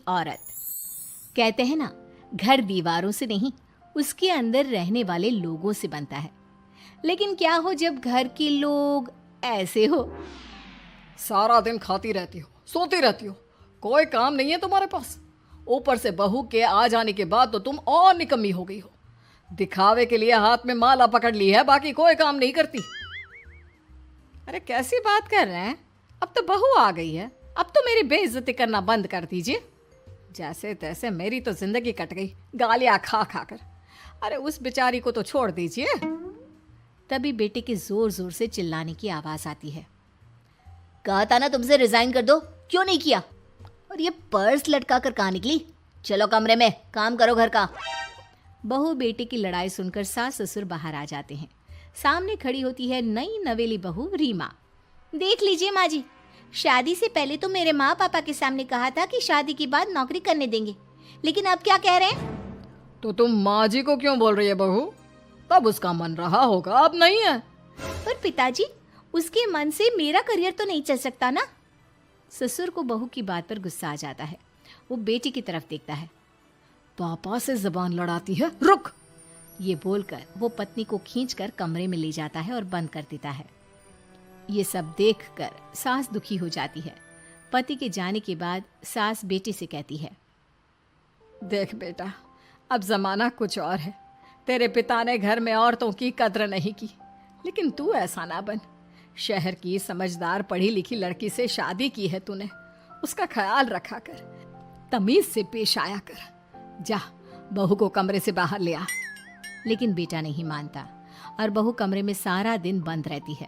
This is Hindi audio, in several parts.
औरत। कहते हैं ना, घर दीवारों से नहीं, उसके अंदर रहने वाले लोगों से बनता है। लेकिन क्या हो जब घर के लोग ऐसे हो? सारा दिन खाती रहती हो, सोती रहती हो, कोई काम नहीं है तुम्हारे पास। ऊपर से बहू के आ जाने के बाद तो तुम और निकम्मी हो गई हो। दिखावे के लिए हाथ में माला पकड़ ली है, बाकी कोई काम नहीं करती। अरे कैसी बात कर रहे हैं? अब तो बहू आ गई है, अब तो मेरी बेइज्जती करना बंद कर दीजिए। जैसे तैसे मेरी तो जिंदगी कट गई, गालियां खा खा कर। अरे उस बेचारी को तो छोड़ दीजिए। तभी बेटे के जोर जोर से चिल्लाने की आवाज आती है। कहा था ना तुमसे रिजाइन कर दो, क्यों नहीं किया? और ये पर्स लटका कर कहाँ निकली? चलो कमरे में, काम करो घर का। बहू बेटे की लड़ाई सुनकर सास ससुर बाहर आ जाते हैं। सामने खड़ी होती है नई नवेली बहू रीमा। देख लीजिए माँ जी, शादी से पहले तो मेरे माँ पापा के सामने कहा था कि शादी के बाद नौकरी करने देंगे, लेकिन अब क्या कह रहे हैं? तो तुम माँ जी को क्यों बोल रही है बहू? तब उसका मन रहा होगा, अब नहीं है। पर पिताजी, उसके मन से मेरा करियर तो नहीं चल सकता ना। ससुर को बहू की बात पर गुस्सा आ जाता है। वो बेटी की तरफ देखता है। पापा से जबान लड़ाती है, रुक। ये बोलकर वो पत्नी को खींचकर कमरे में ले जाता है और बंद कर देता है। ये सब देखकर सास दुखी हो जाती है। पति के जाने के बाद सास बेटी से कहती है, देख बेटा, अब जमाना कुछ और है। तेरे पिता ने घर में औरतों की कद्र नहीं की, लेकिन तू ऐसा ना बन। शहर की समझदार पढ़ी लिखी लड़की से शादी की है तूने, उसका ख्याल रखा कर, तमीज से पेश आया कर। जा, बहू को कमरे से बाहर ले आ। लेकिन बेटा नहीं मानता और बहू कमरे में सारा दिन बंद रहती है।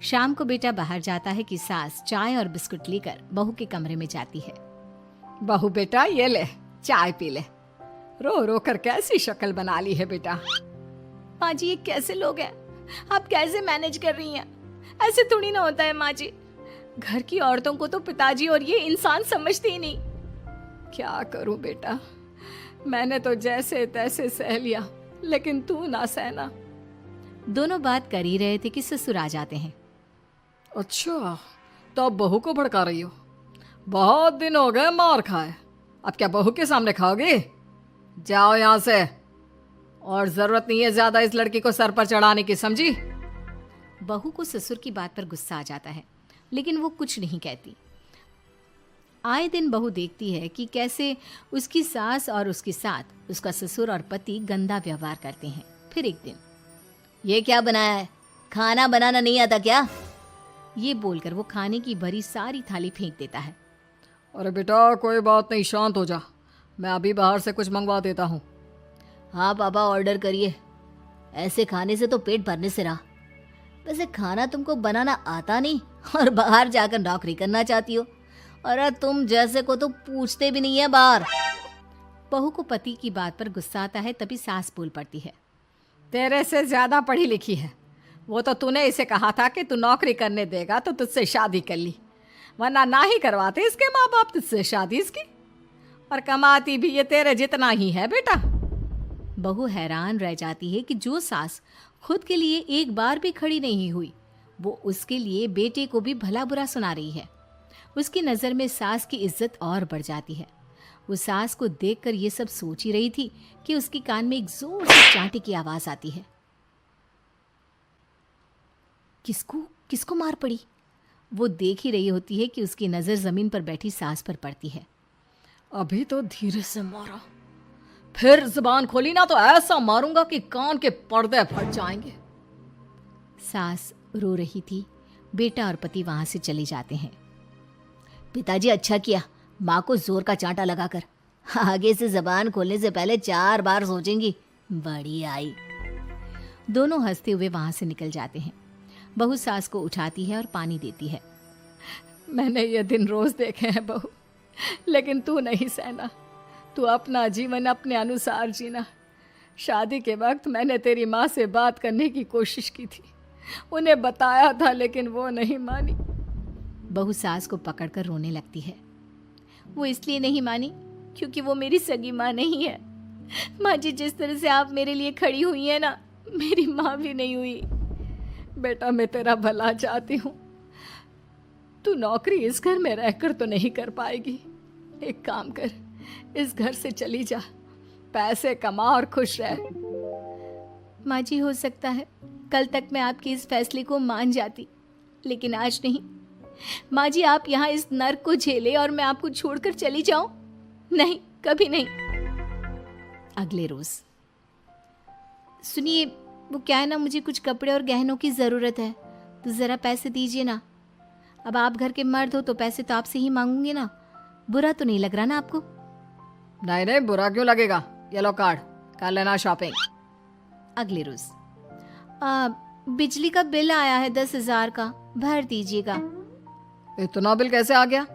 शाम को बेटा बाहर जाता है कि सास चाय और बिस्कुट लेकर बहू के कमरे में जाती है। बहू बेटा ये ले, चाय पी ले। रो रो कर कैसी शक्ल बना ली है बेटा। माँ जी, ये कैसे लोग हैं? आप कैसे मैनेज कर रही हैं? ऐसे थोड़ी ना होता है माँ जी। घर की औरतों को तो पिताजी और ये इंसान समझते ही नहीं। क्या करूं बेटा, मैंने तो जैसे तैसे सह लिया, लेकिन तू ना सहना। दोनों बात कर ही रहे थे कि ससुर आ जाते हैं। अच्छा, तो अब बहू को भड़का रही हो? बहुत दिन हो गए मार खाए, अब क्या बहू के सामने खाओगे? जाओ यहाँ से, और जरूरत नहीं है ज्यादा इस लड़की को सर पर चढ़ाने की, समझी? बहू को ससुर की बात पर गुस्सा आ जाता है, लेकिन वो कुछ नहीं कहती। आए दिन बहू देखती है कि कैसे उसकी सास और उसके साथ उसका ससुर और पति गंदा व्यवहार करते हैं। फिर एक दिन, ये क्या बनाया है? खाना बनाना नहीं आता क्या? ये बोलकर वो खाने की भरी सारी थाली फेंक देता है। अरे बेटा कोई बात नहीं, शांत हो जा, मैं अभी बाहर से कुछ मंगवा देता हूँ। हाँ पापा, ऑर्डर करिए। ऐसे खाने से तो पेट भरने से रहा। वैसे खाना तुमको बनाना आता नहीं और बाहर जाकर नौकरी करना चाहती हो। अरे तुम जैसे को तो पूछते भी नहीं है बाहर। बहू को पति की बात पर गुस्सा आता है, तभी सास बोल पड़ती है। तेरे से ज्यादा पढ़ी लिखी है, वो तो तूने इसे कहा था कि तू नौकरी करने देगा तो तुझसे शादी कर ली, वरना ना ही करवाते इसके माँ बाप तुझसे शादी इसकी। और कमाती भी ये तेरे जितना ही है बेटा। बहू हैरान रह जाती है कि जो सास खुद के लिए एक बार भी खड़ी नहीं हुई, वो उसके लिए बेटे को भी भला बुरा सुना रही है। उसकी नज़र में सास की इज्जत और बढ़ जाती है। वो सास को देखकर ये सब सोच ही रही थी कि उसके कान में एक जोर से चांटे की आवाज आती है। किसको किसको मार पड़ी? वो देख ही रही होती है कि उसकी नज़र जमीन पर बैठी सास पर पड़ती है। अभी तो धीरे से मारा, फिर जुबान खोली ना तो ऐसा मारूंगा कि कान के पर्दे फट जाएंगे। सास रो रही थी। बेटा और पति वहां से चले जाते हैं। पिताजी अच्छा किया माँ को जोर का चांटा लगाकर, आगे से जबान खोलने से पहले 4 बार सोचेंगी। बड़ी आई। दोनों हंसते हुए वहां से निकल जाते हैं। बहू सास को उठाती है और पानी देती है। मैंने ये दिन रोज देखे हैं बहू, लेकिन तू नहीं सहना। तू अपना जीवन अपने अनुसार जीना। शादी के वक्त मैंने तेरी माँ से बात करने की कोशिश की थी, उन्हें बताया था, लेकिन वो नहीं मानी। बहू सास को पकड़कर रोने लगती है। वो इसलिए नहीं मानी क्योंकि वो मेरी सगी माँ नहीं है। माँ जी, जिस तरह से आप मेरे लिए खड़ी हुई है ना, मेरी माँ भी नहीं हुई। बेटा मैं तेरा भला चाहती हूँ, तू नौकरी इस घर में रहकर तो नहीं कर पाएगी। एक काम कर, इस घर से चली जा, पैसे कमा और खुश रह। माँ जी, हो सकता है कल तक मैं आपके इस फैसले को मान जाती, लेकिन आज नहीं। माँ जी, आप यहाँ इस नर्क को झेले और मैं आपको छोड़कर चली जाऊं? नहीं, कभी नहीं। अगले रोज, सुनिए, वो क्या है ना, मुझे कुछ कपड़े और गहनों की ज़रूरत है, तो ज़रा पैसे दीजिए ना। अब आप घर के मर्द हो तो पैसे तो आपसे ही मांगूंगे ना, बुरा तो नहीं लग रहा ना आपको? नहीं नहीं, बुरा क्यों लगेगा, ये लो कार्ड, कर लेना शॉपिंग। अगले रोज, बिजली का बिल आया है 10,000 का, भर दीजिएगा। इतना बिल कैसे आ गया?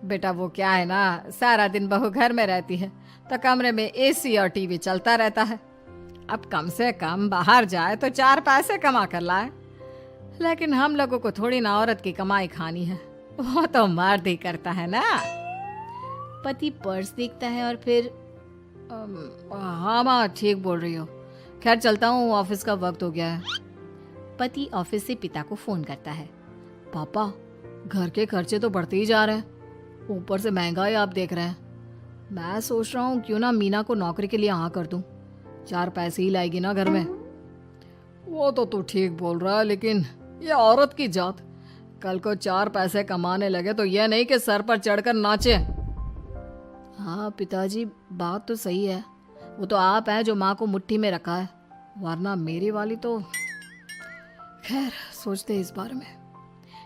बेटा वो क्या है ना, सारा दिन बहू घर में रहती है तो कमरे में एसी और टीवी चलता रहता है। अब कम से कम बाहर जाए तो 4 पैसे कमा कर लाए, लेकिन हम लोगों को थोड़ी ना औरत की कमाई खानी है, वो तो मर्द ही करता है ना। पति पर्स देखता है और फिर हाँ माँ, ठीक बोल रही हो, खैर चलता हूँ, ऑफिस का वक्त हो गया है। पति ऑफिस से पिता को फोन करता है। पापा, घर के खर्चे तो बढ़ते ही जा रहे हैं, ऊपर से महंगाई आप देख रहे हैं। मैं सोच रहा हूँ क्यों ना मीना को नौकरी के लिए हाँ कर दूँ, 4 पैसे ही लाएगी ना घर में। वो तो तू ठीक बोल रहा है, लेकिन ये औरत की जात, कल को 4 पैसे कमाने लगे तो यह नहीं कि सर पर चढ़कर नाचे। हाँ पिताजी, बात तो सही है, वो तो आप हैं जो माँ को मुट्ठी में रखा है, वरना मेरी वाली तो। खैर, सोचते इस बारे में।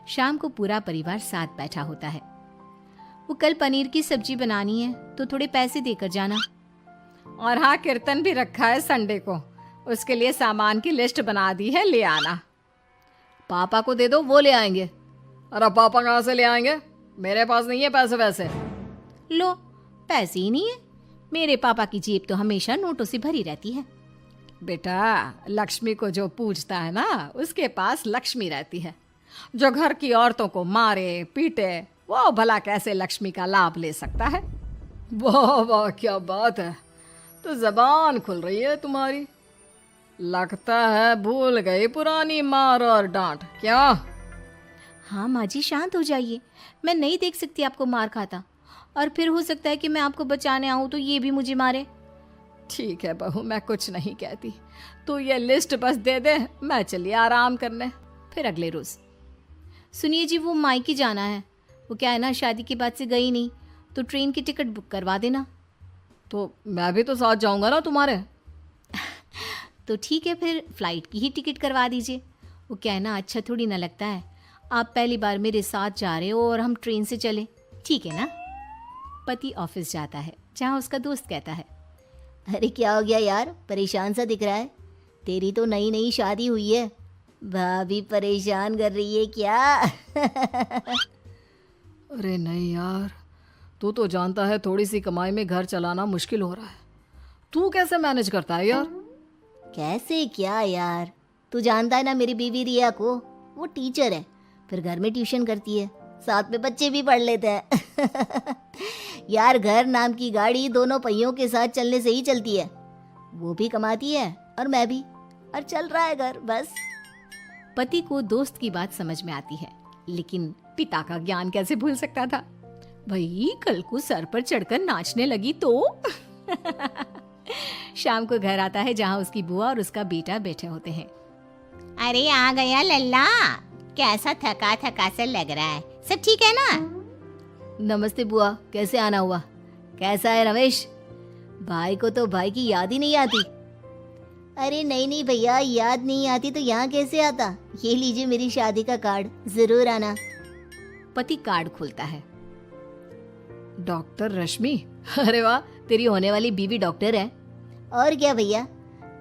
शाम को पूरा परिवार साथ बैठा होता है। वो कल पनीर की सब्जी बनानी है तो थोड़े पैसे देकर जाना। और हाँ, कीर्तन भी रखा है संडे को, उसके लिए सामान की लिस्ट बना दी है, ले आना। पापा को दे दो, वो ले आएंगे। अरे पापा कहाँ से ले आएंगे, मेरे पास नहीं है पैसे वैसे। लो, पैसे ही नहीं है? मेरे पापा की जेब तो हमेशा नोटों से भरी रहती है। बेटा, लक्ष्मी को जो पूछता है ना, उसके पास लक्ष्मी रहती है। जो घर की औरतों को मारे पीटे, वो भला कैसे लक्ष्मी का लाभ ले सकता है? वाह वाह, क्या बात है, तो जबान खुल रही है तुम्हारी। लगता है भूल गई पुरानी मार और डांट, क्या? हाँ माँ जी, शांत हो जाइए, मैं नहीं देख सकती आपको मार खाता, और फिर हो सकता है कि मैं आपको बचाने आऊँ तो ये भी मुझे मारे। ठीक है बहू, मैं कुछ नहीं कहती, तू ये लिस्ट बस दे दे, मैं चलिए आराम करने। फिर अगले रोज, सुनिए जी, वो मायके जाना है, वो क्या है ना, शादी के बाद से गई नहीं, तो ट्रेन की टिकट बुक करवा देना। तो मैं भी तो साथ जाऊंगा ना तुम्हारे। तो ठीक है, फिर फ्लाइट की ही टिकट करवा दीजिए। वो क्या है ना, अच्छा थोड़ी ना लगता है, आप पहली बार मेरे साथ जा रहे हो और हम ट्रेन से चले, ठीक है ना? पति ऑफिस जाता है, जहाँ उसका दोस्त कहता है, अरे क्या हो गया यार, परेशान सा दिख रहा है, तेरी तो नई नई शादी हुई है, भाभी परेशान कर रही है क्या? अरे नहीं यार, तू तो जानता है थोड़ी सी कमाई में घर चलाना मुश्किल हो रहा है, तू कैसे मैनेज करता है यार? कैसे क्या यार, तू जानता है ना मेरी बीवी रिया को, वो टीचर है, फिर घर में ट्यूशन करती है, साथ में बच्चे भी पढ़ लेते हैं। यार, घर नाम की गाड़ी दोनों पहियों के साथ चलने से ही चलती है, वो भी कमाती है और मैं भी, और चल रहा है घर बस। पति को दोस्त की बात समझ में आती है, लेकिन पिता का ज्ञान कैसे भूल सकता था? भाई, कल को सर पर चढ़कर नाचने लगी तो। शाम को घर आता है, जहाँ उसकी बुआ और उसका बेटा बैठे होते हैं। अरे आ गया लल्ला, कैसा थका थका सा लग रहा है, सब ठीक है ना? नमस्ते बुआ, कैसे आना हुआ? कैसा है रमेश? भाई को तो भाई की याद ही नहीं आती। अरे नहीं नहीं भैया, याद नहीं आती तो यहाँ कैसे आता? ये लीजिए मेरी शादी का कार्ड, जरूर आना। पति कार्ड खोलता है। डॉक्टर रश्मि, अरे वाह, तेरी होने वाली बीवी डॉक्टर है। और क्या भैया,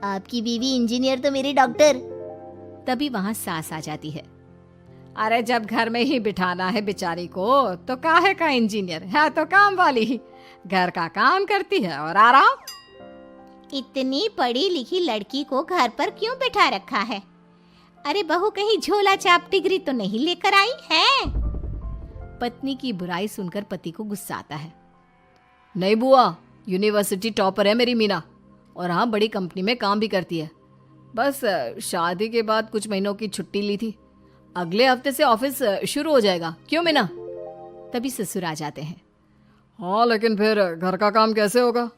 आपकी बीवी इंजीनियर तो मेरी डॉक्टर। तभी वहाँ सास आ जाती है। अरे जब घर में ही बिठाना है बेचारी को, तो काहे का इंजीनियर है, तो काम वाली ही, घर का काम करती है और आराम। इतनी पढ़ी लिखी लड़की को घर पर क्यों बिठा रखा है? अरे बहू कहीं झोला छाप डिग्री तो नहीं लेकर आई है? पत्नी की बुराई सुनकर पति को गुस्सा आता है। नहीं बुआ, यूनिवर्सिटी टॉपर है मेरी मीना, और हाँ बड़ी कंपनी में काम भी करती है। बस शादी के बाद कुछ महीनों की छुट्टी ली थी, अगले हफ्ते से ऑफिस शुरू हो जाएगा। क्यों मीना? तभी ससुर आ जाते हैं। हाँ, लेकिन फिर घर का काम कैसे होगा?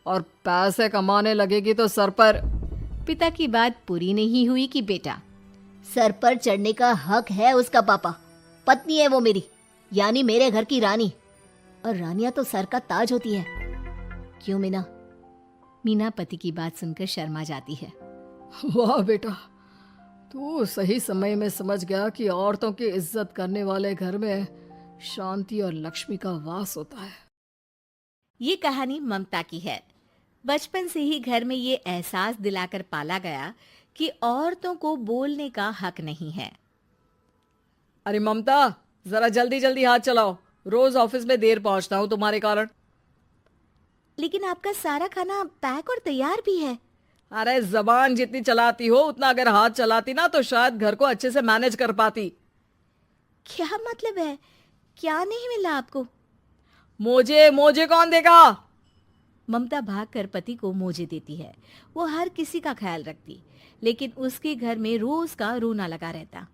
और पैसे कमाने लगेगी तो सर पर। पिता की बात पूरी नहीं हुई कि बेटा, सर पर चढ़ने का हक है उसका पापा। पत्नी है वो मेरी, यानी मेरे घर की रानी, और रानियां तो सर का ताज होती है। क्यों मीना? मीना पति की बात सुनकर शर्मा जाती है। वाह बेटा, तू सही समय में समझ गया कि औरतों की इज्जत करने वाले घर में शांति और लक्ष्मी का वास होता है। ये कहानी ममता की है। बचपन से ही घर में ये एहसास दिलाकर पाला गया कि औरतों को बोलने का हक नहीं है। अरे ममता, जरा जल्दी जल्दी हाथ चलाओ, रोज ऑफिस में देर पहुंचता हूँ तुम्हारे कारण। लेकिन आपका सारा खाना पैक और तैयार भी है। अरे जबान जितनी चलाती हो उतना अगर हाथ चलाती ना तो शायद घर को अच्छे से मैनेज कर पाती। क्या मतलब है? क्या नहीं मिला आपको? मोजे मोजे कौन देगा? ममता भागकर पति को मोजे देती है। वो हर किसी का ख्याल रखती, लेकिन उसके घर में रोज का रोना लगा रहता।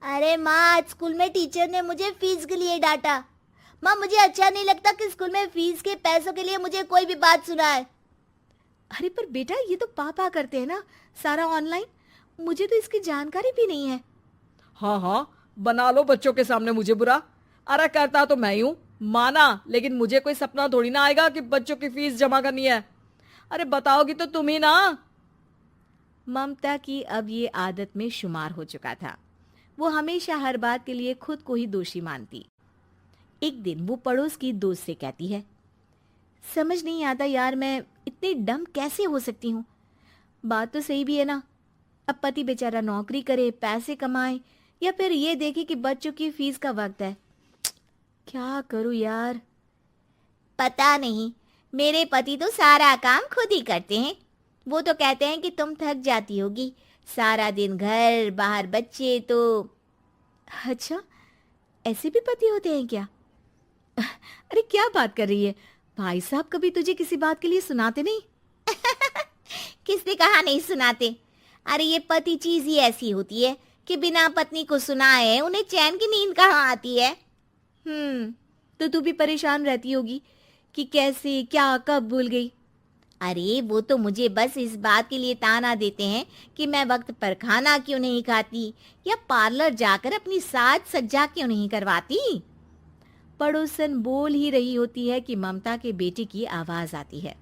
अरे माँ, आज स्कूल में टीचर ने मुझे फीस के लिए डांटा। माँ, मुझे अच्छा नहीं लगता कि स्कूल में फीस के पैसों के लिए मुझे कोई भी बात सुनाए। अरे पर बेटा, ये तो पापा करते हैं ना, सारा ऑनलाइन। मुझे तो इसकी जानकारी भी नहीं है। हाँ हाँ, बना लो बच्चों के सामने मुझे बुरा। अरे करता तो मैं ही हूँ, माना, लेकिन मुझे कोई सपना थोड़ी ना आएगा कि बच्चों की फीस जमा करनी है। अरे बताओगी तो तुम ही ना। ममता की अब ये आदत में शुमार हो चुका था। वो हमेशा हर बात के लिए खुद को ही दोषी मानती। एक दिन वो पड़ोस की दोस्त से कहती है, समझ नहीं आता यार, मैं इतनी डम कैसे हो सकती हूँ। बात तो सही भी है ना। अब पति बेचारा नौकरी करे, पैसे कमाए, या फिर ये देखे कि बच्चों की फीस का वक्त है। क्या करूँ यार? पता नहीं, मेरे पति तो सारा काम खुद ही करते हैं। वो तो कहते हैं कि तुम थक जाती होगी, सारा दिन घर बाहर बच्चे। तो अच्छा, ऐसे भी पति होते हैं क्या? अरे क्या बात कर रही है? भाई साहब कभी तुझे किसी बात के लिए सुनाते नहीं? किसने कहा नहीं सुनाते? अरे ये पति चीज ही ऐसी होती है कि बिना पत्नी को सुनाए उन्हें चैन की नींद कहाँ आती है। तो तू भी परेशान रहती होगी कि कैसे, क्या, कब भूल गई। अरे वो तो मुझे बस इस बात के लिए ताना देते हैं कि मैं वक्त पर खाना क्यों नहीं खाती, या पार्लर जाकर अपनी साज सज्जा क्यों नहीं करवाती। पड़ोसन बोल ही रही होती है कि ममता के बेटे की आवाज आती है।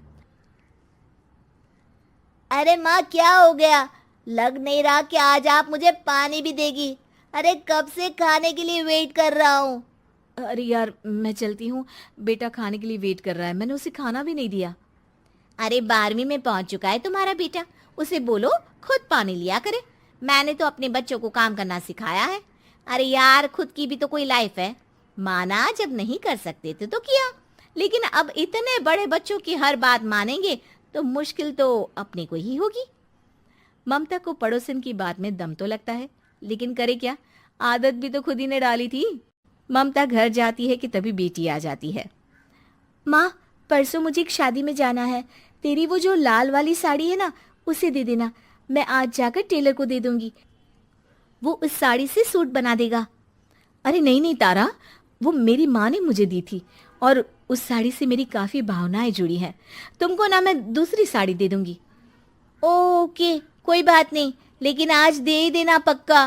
अरे माँ, क्या हो गया? लग नहीं रहा कि आज आप मुझे पानी भी देगी। अरे कब से खाने के लिए वेट कर रहा हूँ। अरे यार, मैं चलती हूँ, बेटा खाने के लिए वेट कर रहा है, मैंने उसे खाना भी नहीं दिया। अरे 12वीं में पहुंच चुका है तुम्हारा बेटा, उसे बोलो खुद पानी लिया करे। मैंने तो अपने बच्चों को काम करना सिखाया है। अरे यार, खुद की भी तो कोई लाइफ है। माना जब नहीं कर सकते थे तो किया, लेकिन अब इतने बड़े बच्चों की हर बात मानेंगे तो मुश्किल तो अपने को ही होगी। ममता को पड़ोसन की बात में दम तो लगता है, लेकिन करे क्या, आदत भी तो खुद ही ने डाली थी। ममता घर जाती है कि तभी बेटी आ जाती है। माँ, परसों मुझे एक शादी में जाना है, तेरी वो जो लाल वाली साड़ी है ना, उसे दे देना। मैं आज जाकर टेलर को दे दूंगी, वो उस साड़ी से सूट बना देगा। अरे नहीं नहीं तारा, वो मेरी माँ ने मुझे दी थी और उस साड़ी से मेरी काफ़ी भावनाएं जुड़ी हैं। तुमको ना मैं दूसरी साड़ी दे दूंगी। ओके, कोई बात नहीं, लेकिन आज दे ही देना पक्का।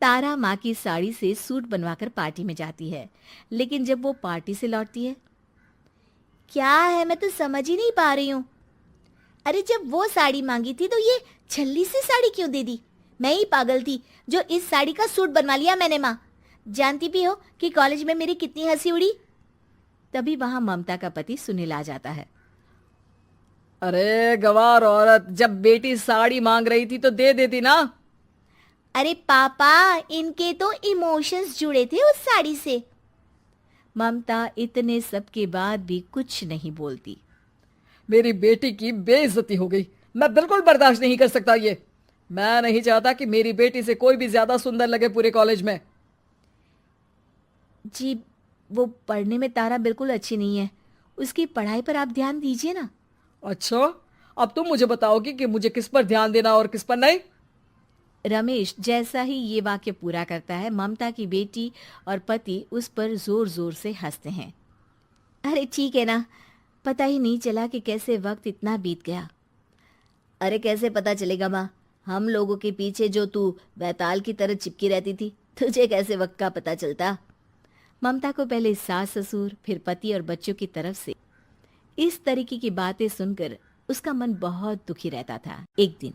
तारा माँ की साड़ी से सूट बनवाकर पार्टी में जाती है, लेकिन जब वो पार्टी से लौटती है, क्या है, मैं तो समझ ही नहीं पा रही हूँ। अरे जब वो साड़ी मांगी थी तो ये छल्ली सी साड़ी क्यों दे दी? मैं ही पागल थी जो इस साड़ी का सूट बनवा लिया मैंने। माँ, जानती भी हो कि कॉलेज में मेरी कितनी हंसी उड़ी। तभी वहां ममता का पति सुनील आ जाता है। अरे गवार औरत, जब बेटी साड़ी मांग रही थी तो दे देती ना। अरे पापा, इनके तो इमोशंस जुड़े थे उस साड़ी से। ममता इतने सब के बाद भी कुछ नहीं बोलती। मेरी बेटी की बेइज्जती हो गई, मैं बिल्कुल बर्दाश्त नहीं कर सकता ये। मैं नहीं चाहता कि मेरी बेटी से कोई भी ज्यादा सुंदर लगे पूरे कॉलेज में। जी, वो पढ़ने में तारा बिल्कुल अच्छी नहीं है, उसकी पढ़ाई पर आप ध्यान दीजिए ना। अच्छा, अब तुम मुझे बताओगी कि मुझे किस पर ध्यान देना और किस पर नहीं। रमेश जैसा ही ये वाक्य पूरा करता है, ममता की बेटी और पति उस पर जोर जोर से हंसते हैं। अरे ठीक है ना, पता ही नहीं चला कि कैसे वक्त इतना बीत गया। अरे कैसे पता चलेगा माँ, हम लोगों के पीछे जो तू बैताल की तरह चिपकी रहती थी, तुझे कैसे वक्त का पता चलता। ममता को पहले सास ससुर, फिर पति और बच्चों की तरफ से इस तरीके की बातें सुनकर उसका मन बहुत दुखी रहता था। एक दिन,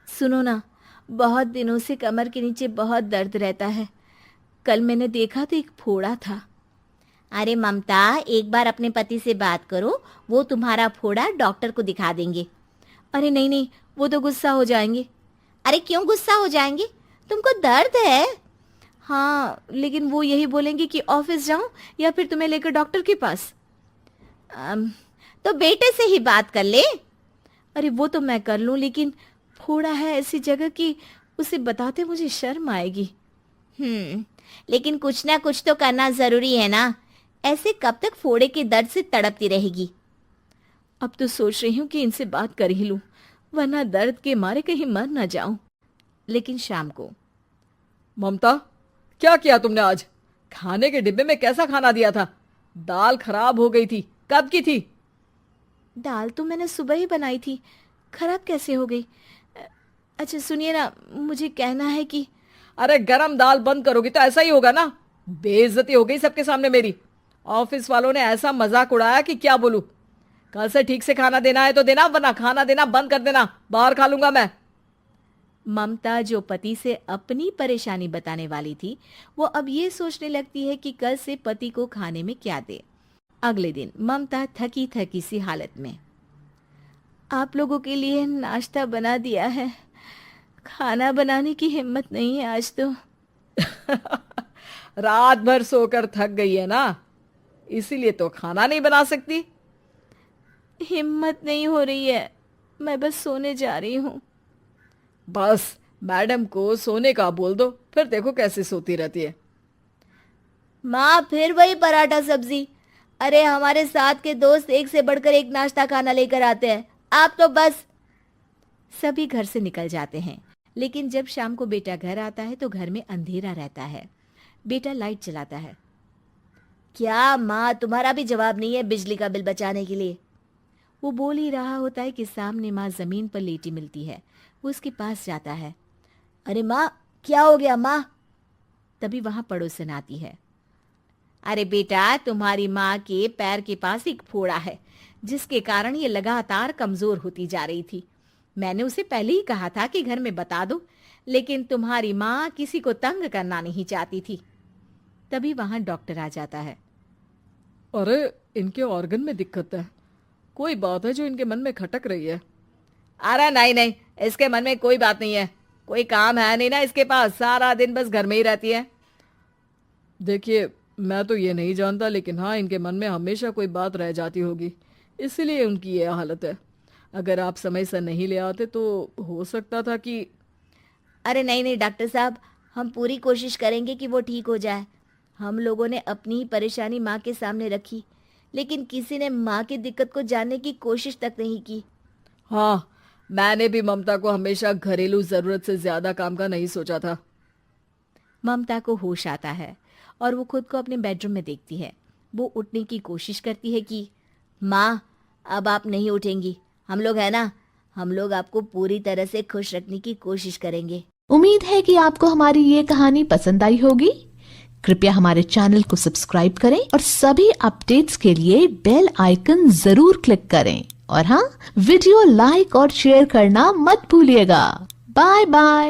सुनो ना, बहुत दिनों से कमर के नीचे बहुत दर्द रहता है। कल मैंने देखा तो एक फोड़ा था। अरे ममता, एक बार अपने पति से बात करो, वो तुम्हारा फोड़ा डॉक्टर को दिखा देंगे। अरे नहीं नहीं, वो तो गुस्सा हो जाएंगे। अरे क्यों गुस्सा हो जाएंगे, तुमको दर्द है। हाँ, लेकिन वो यही बोलेंगे कि ऑफिस जाऊं या फिर तुम्हें लेकर डॉक्टर के पास। तो बेटे से ही बात कर ले। अरे वो तो मैं कर लूं, लेकिन फोड़ा है ऐसी जगह कि उसे बताते मुझे शर्म आएगी। लेकिन कुछ ना कुछ तो करना जरूरी है ना, ऐसे कब तक फोड़े के दर्द से तड़पती रहेगी। अब तो सोच रही हूँ कि इनसे बात कर ही लूं, वरना दर्द के मारे कहीं मर ना जाऊं। लेकिन शाम को, ममता, क्या किया तुमने आज? खाने के डिब्बे में कैसा खाना दिया था? दाल खराब हो गई थी। कब की थी? दाल तो मैंने सुबह ही बनाई थी, खराब कैसे हो गई? अच्छा सुनिए ना, मुझे कहना है कि अरे गरम दाल बंद करोगी तो ऐसा ही होगा ना। बेइज्जती हो गई सबके सामने मेरी। ऑफिस वालों ने ऐसा मजाक उड़ाया कि क्या बोलूं। कल से ठीक से खाना देना है तो देना, वरना खाना देना बंद कर देना, बाहर खा लूंगा मैं। ममता, जो पति से अपनी परेशानी बताने वाली थी, वो अब ये सोचने लगती है कि कल से पति को खाने में क्या दे। अगले दिन ममता थकी थकी सी हालत में, आप लोगों के लिए नाश्ता बना दिया है, खाना बनाने की हिम्मत नहीं है आज तो। रात भर सोकर थक गई है ना, इसीलिए तो खाना नहीं बना सकती। हिम्मत नहीं हो रही है, मैं बस सोने जा रही हूँ। बस मैडम को सोने का बोल दो, फिर देखो कैसे सोती रहती है। माँ, फिर वही पराठा सब्जी। अरे हमारे साथ के दोस्त एक से बढ़कर एक नाश्ता खाना लेकर आते हैं, आप तो बस। सभी घर से निकल जाते हैं, लेकिन जब शाम को बेटा घर आता है तो घर में अंधेरा रहता है। बेटा लाइट चलाता है। क्या माँ, तुम्हारा भी जवाब नहीं है बिजली का बिल बचाने के लिए? वो बोल ही रहा होता है कि सामने माँ जमीन पर लेटी मिलती है। वो उसके पास जाता है। अरे माँ, क्या हो गया माँ? तभी वहां पड़ोसन आती है। अरे बेटा, तुम्हारी माँ के पैर के पास एक फोड़ा है, जिसके कारण ये लगातार कमजोर होती जा रही थी। मैंने उसे पहले ही कहा था कि घर में बता दो, लेकिन तुम्हारी माँ किसी को तंग करना नहीं चाहती थी। तभी वहां डॉक्टर आ जाता है। अरे इनके ऑर्गन में दिक्कत है, कोई बात है जो इनके मन में खटक रही है। अरे नहीं नहीं, इसके मन में कोई बात नहीं है, कोई काम है नहीं ना इसके पास, सारा दिन बस घर में ही रहती है। देखिए, मैं तो ये नहीं जानता, लेकिन हाँ, इनके मन में हमेशा कोई बात रह जाती होगी, इसीलिए उनकी ये हालत है। अगर आप समय से नहीं ले आते तो हो सकता था कि। अरे नहीं नहीं डॉक्टर साहब, हम पूरी कोशिश करेंगे कि वो ठीक हो जाए। हम लोगों ने अपनी ही परेशानी माँ के सामने रखी, लेकिन किसी ने माँ की दिक्कत को जानने की कोशिश तक नहीं की। हाँ, मैंने भी ममता को हमेशा घरेलू जरूरत से ज्यादा काम का नहीं सोचा था। ममता को होश आता है और वो खुद को अपने बेडरूम में देखती है। वो उठने की कोशिश करती है कि माँ, अब आप नहीं उठेंगी, हम लोग है ना, हम लोग आपको पूरी तरह से खुश रखने की कोशिश करेंगे। उम्मीद है कि आपको हमारी ये कहानी पसंद आई होगी। कृपया हमारे चैनल को सब्सक्राइब करें और सभी अपडेट्स के लिए बेल आइकन जरूर क्लिक करें। और हाँ, वीडियो लाइक और शेयर करना मत भूलिएगा। Bye bye.